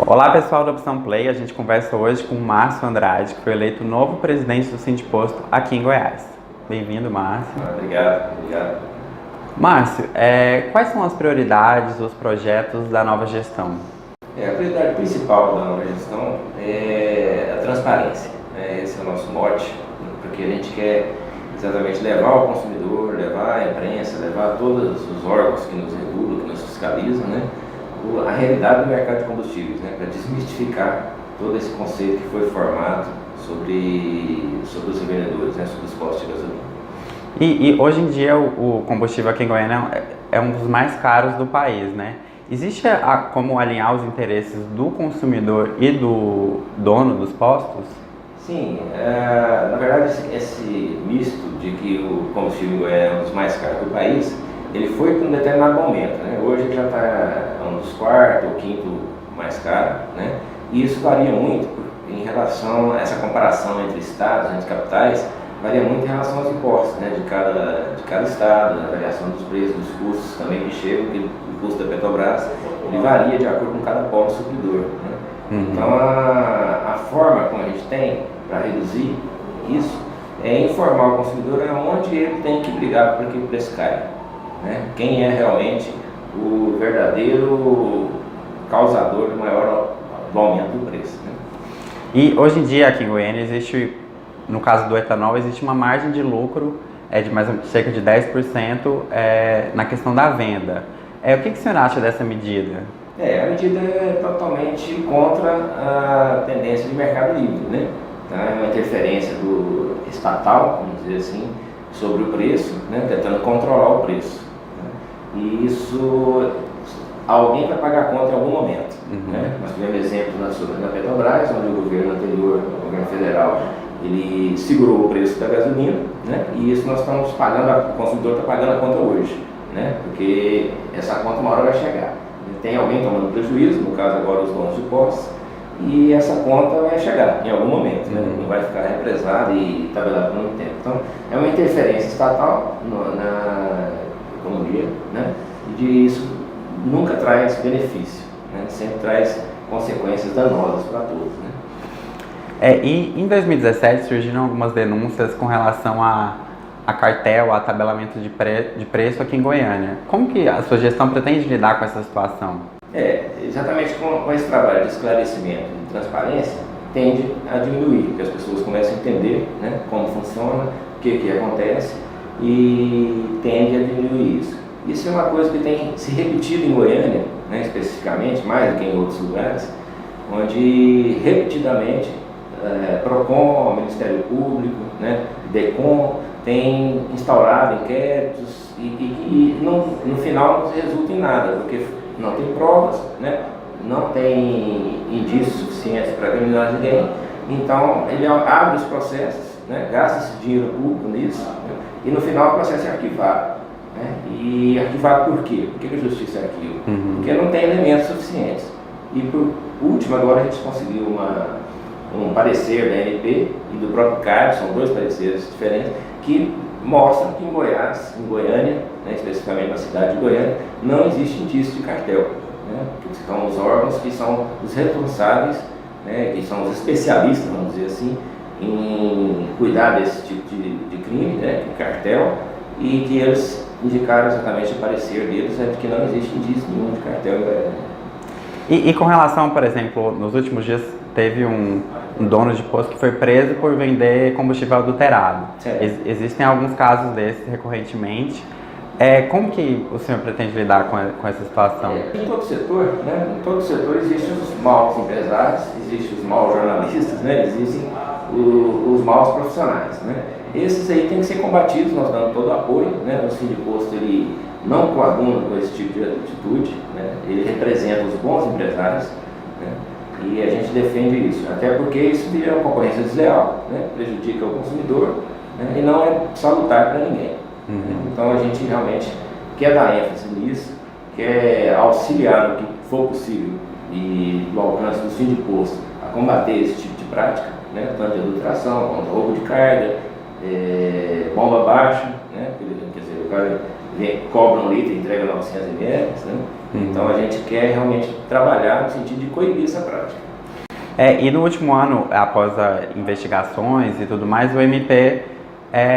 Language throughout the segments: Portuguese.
Olá pessoal da Opção Play, a gente conversa hoje com o Márcio Andrade, que foi eleito novo presidente do Sindiposto aqui em Goiás. Bem-vindo, Márcio. Obrigado. Márcio, quais são as prioridades, os projetos da nova gestão? A prioridade principal da nova gestão é a transparência. Esse é o nosso mote, porque a gente quer exatamente levar ao consumidor, levar à imprensa, levar a todos os órgãos que nos regulam, que nos fiscalizam, a realidade do mercado de combustíveis, para desmistificar todo esse conceito que foi formado sobre os revendedores, sobre os postos de gasolina. E hoje em dia o combustível aqui em Goiânia é um dos mais caros do país, né? Existe como alinhar os interesses do consumidor e do dono dos postos? Sim, na verdade esse misto de que o combustível em Goiânia é um dos mais caros do país, ele foi para um determinado momento, Hoje ele já está um dos quarto ou quinto mais caro, E isso varia muito em relação a essa comparação entre estados, entre capitais, varia muito em relação aos impostos, de cada estado, a variação dos preços, dos custos também que chegam, que o custo da Petrobras, ele varia de acordo com cada polo supridor, Então a forma como a gente tem para reduzir isso é informar o consumidor aonde ele tem que brigar para que o preço caia, Quem é realmente o verdadeiro causador do aumento do preço. E hoje em dia aqui em Goiânia existe, no caso do etanol, existe uma margem de lucro de mais cerca de 10% na questão da venda. O que o senhor acha dessa medida? A medida é totalmente contra a tendência de mercado livre, É uma interferência do estatal, vamos dizer assim, sobre o preço, tentando controlar o preço. E isso, alguém vai pagar a conta em algum momento. Nós tivemos exemplo na Petrobras, onde o governo anterior, o governo federal, ele segurou o preço da gasolina, E isso nós estamos pagando, o consumidor está pagando a conta hoje, Porque essa conta uma hora vai chegar. Tem alguém tomando prejuízo, no caso agora os donos de postos, e essa conta vai chegar em algum momento, Não vai ficar represada e tabelada por muito tempo. Então, é uma interferência estatal na economia, e isso nunca traz benefício, sempre traz consequências danosas para todos. E em 2017 surgiram algumas denúncias com relação a cartel, a tabelamento de preço aqui em Goiânia. Como que a sua gestão pretende lidar com essa situação? Exatamente com esse trabalho de esclarecimento e transparência, tende a diminuir, que as pessoas começam a entender como funciona, o que acontece, e tende a diminuir isso. Isso é uma coisa que tem se repetido em Goiânia, especificamente, mais do que em outros lugares, onde repetidamente PROCON, Ministério Público, DECOM, tem instaurado inquéritos e no final não resulta em nada, porque não tem provas, não tem indícios suficientes para criminar ninguém, então ele abre os processos, gasta esse dinheiro público nisso, e no final o processo é arquivado. E arquivado por quê? Por que a justiça arquiva? Porque não tem elementos suficientes. E por último, agora a gente conseguiu um parecer da ANP e do próprio CARB, são dois pareceres diferentes, que mostram que em Goiânia, especificamente na cidade de Goiânia, não existe indício de cartel. Que são os órgãos que são os responsáveis, que são os especialistas, vamos dizer assim, em cuidar desse tipo de crime, de cartel, e que eles indicaram exatamente o parecer deles de que não existe indício nenhum de cartel em Goiânia. E com relação, por exemplo, nos últimos dias teve um dono de posto que foi preso por vender combustível adulterado. Existem alguns casos desses recorrentemente. Como que o senhor pretende lidar com essa situação? Em todo setor existem os maus empresários, existem os maus jornalistas, existem os maus profissionais. Esses aí têm que ser combatidos, nós damos todo o apoio, O Sindiposto ele não coaduna com esse tipo de atitude, Ele representa os bons empresários, E a gente defende isso, até porque isso vira uma concorrência desleal, Prejudica o consumidor, E não é salutar para ninguém. Então a gente realmente quer dar ênfase nisso, quer auxiliar no que for possível e do alcance do Sindiposto a combater esse tipo de prática, tanto de adulteração quanto roubo de carga, bomba baixa, quer dizer, o cara cobra um litro e entrega 900 ml, né? Então a gente quer realmente trabalhar no sentido de coibir essa prática. E no último ano, após as investigações e tudo mais, o MP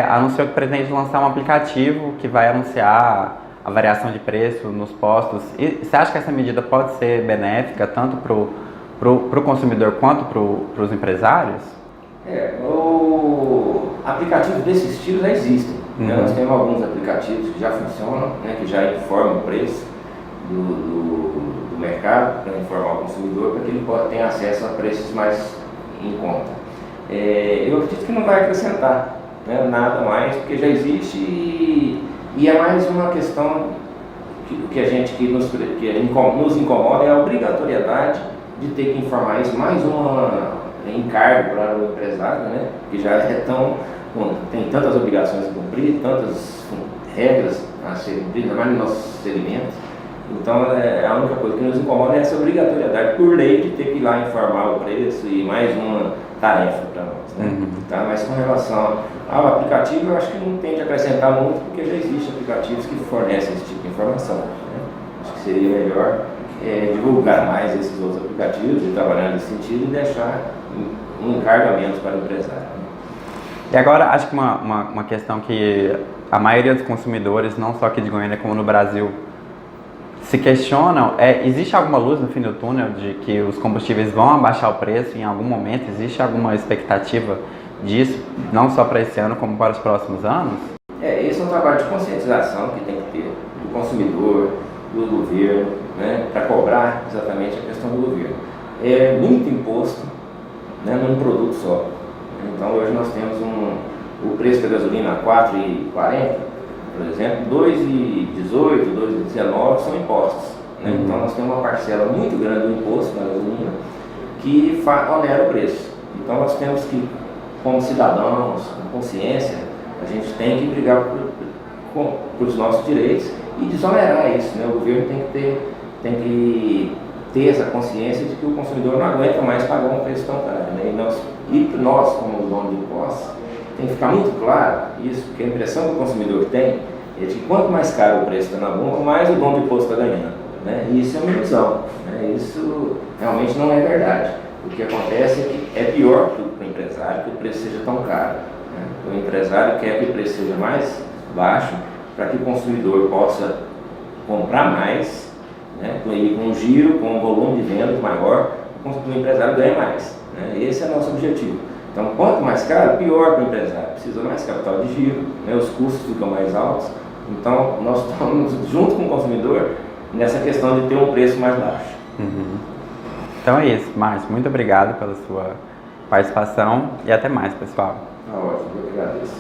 anunciou que pretende lançar um aplicativo que vai anunciar a variação de preço nos postos. E você acha que essa medida pode ser benéfica tanto para o consumidor quanto para os empresários? Aplicativos desse estilo já existem. Né? Nós temos alguns aplicativos que já funcionam, né? Que já informam o preço do mercado, para informar o consumidor, para que ele tenha acesso a preços mais em conta. Eu acredito que não vai acrescentar, né, nada mais, porque já existe e é mais uma questão que nos incomoda é a obrigatoriedade de ter que informar isso, mais encargo para o empresário, né, que já tem tantas obrigações a cumprir, tantas regras a serem cumpridas, mais no nosso segmento. Então, a única coisa que nos incomoda é essa obrigatoriedade por lei de ter que ir lá informar o preço e mais uma tarefa para nós, né? Tá? Mas com relação ao aplicativo, eu acho que não tem de acrescentar muito, porque já existem aplicativos que fornecem esse tipo de informação, né? Acho que seria melhor divulgar mais esses outros aplicativos e trabalhar nesse sentido e deixar um encargo a menos para o empresário, né? E agora, acho que uma questão que a maioria dos consumidores, não só aqui de Goiânia como no Brasil, se questionam, existe alguma luz no fim do túnel de que os combustíveis vão abaixar o preço em algum momento? Existe alguma expectativa disso, não só para esse ano, como para os próximos anos? Esse é um trabalho de conscientização que tem que ter do consumidor, do governo, né, para cobrar exatamente a questão do governo. É muito imposto, né, num produto só. Então hoje nós temos o preço da gasolina a R$ 4,40, por exemplo, R$ 2,18, R$ 2,19 são impostos, né? Então nós temos uma parcela muito grande do imposto da gasolina que onera o preço. Então nós temos que, como cidadãos, com consciência, a gente tem que brigar por os nossos direitos e desonerar isso, né? O governo tem que ter essa consciência de que o consumidor não aguenta mais pagar um preço tão caro, né? E nós, como dono de impostos, tem que ficar muito claro isso, porque a impressão que o consumidor tem é de que quanto mais caro o preço está na bomba, mais o dono de imposto está ganhando, né? E isso é uma ilusão, né? Isso realmente não é verdade. O que acontece é que é pior para o empresário que o preço seja tão caro, né? O empresário quer que o preço seja mais baixo para que o consumidor possa comprar mais, né? E com um giro, com um volume de vendas maior, o empresário ganha mais, né? Esse é o nosso objetivo. Então, quanto mais caro, pior para o empresário. Precisa mais capital de giro, né? Os custos ficam mais altos. Então, nós estamos junto com o consumidor nessa questão de ter um preço mais baixo. Então é isso, Márcio. Muito obrigado pela sua participação e até mais, pessoal. Tá ótimo, eu que agradeço.